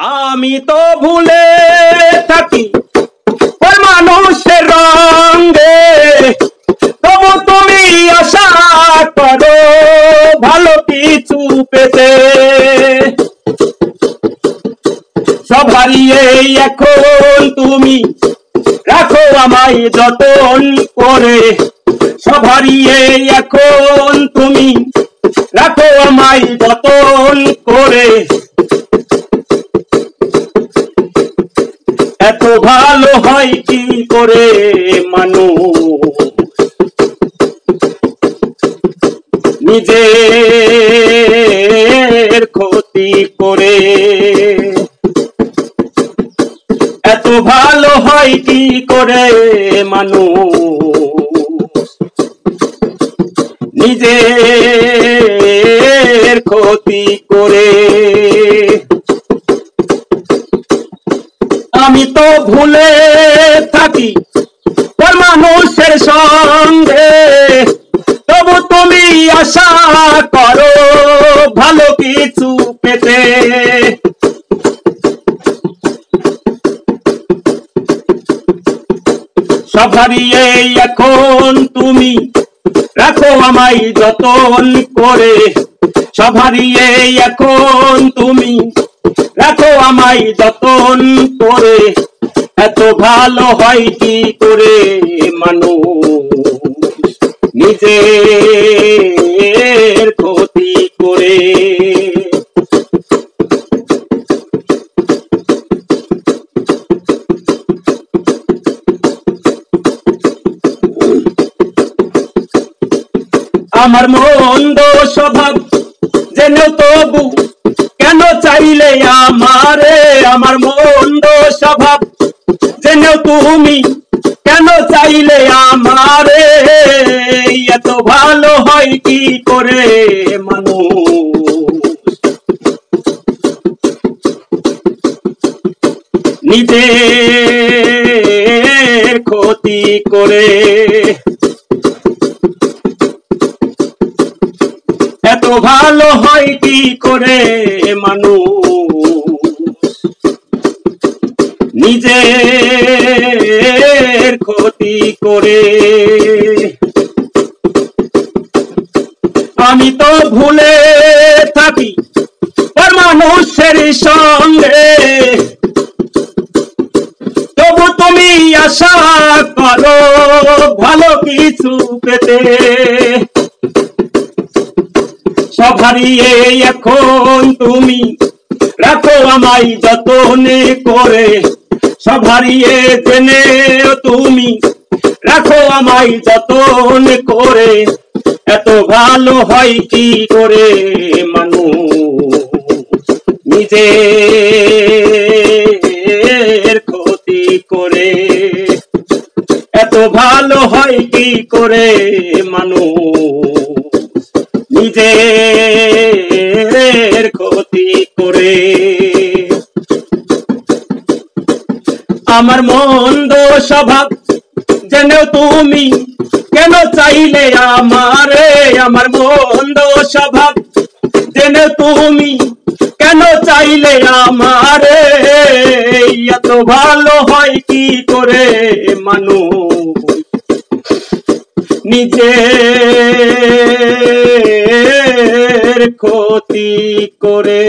আমি তো ভুলে থাকি ওই মানুষের রঙে, তবু তুমি আশা করো ভালো কিছু পেতে। সব হারিয়ে এখন তুমি রাখো আমায় যতন করে, সব হারিয়ে এখন তুমি রাখো আমায় যতন করে। এত ভালো হয় কি করে মানুষ নিজের ক্ষতি করে, এত ভালো হয় কি করে মানুষ নিজের ক্ষতি করে। আমি তো ভুলে থাকি তোর মানুষের সঙ্গে, তবু তুমি আশা করো ভালো কিছু পেতে। সব হারিয়ে এখন তুমি রাখো আমায় যতন করে, সব হারিয়ে এখন তুমি রাখো আমায় যতন করে। এত ভালো হয় কি করে মানুষ নিজের ক্ষতি করে। আমার মন্দ স্বভাব জেনেও তবু কেন চাইলে আমারে, আমার মন্দ স্বভাব জেনেও তুমি কেন চাইলে আমারে। এত ভালো হয় কি করে মানুষ নিজের ক্ষতি করে। এত ভালো হয় কি করে মানুষ নিজের ক্ষতি করে। আমি তো ভুলে থাকি ওর মানুষের সঙ্গে, তবু তুমি আশা করো ভালো কিছু পেতে। সব হারিয়ে এখন তুমি রাখো আমায় যতনে করে, সব হারিয়ে জেনে তুমি রাখো আমায় যতন করে। এত ভালো হয় কি করে মানুষ নিজের ক্ষতি করে, এত ভালো হয় কি করে মানুষ নিজের ক্ষতি করে। আমার মন্দ স্বভাব জেনেও তুমি কেন চাইলে আমারে, আমার মন্দ স্বভাব জেনেও তুমি কেন চাইলে আমারে। এত ভালো হয় কি করে মানুষ নিজের ক্ষতি করে।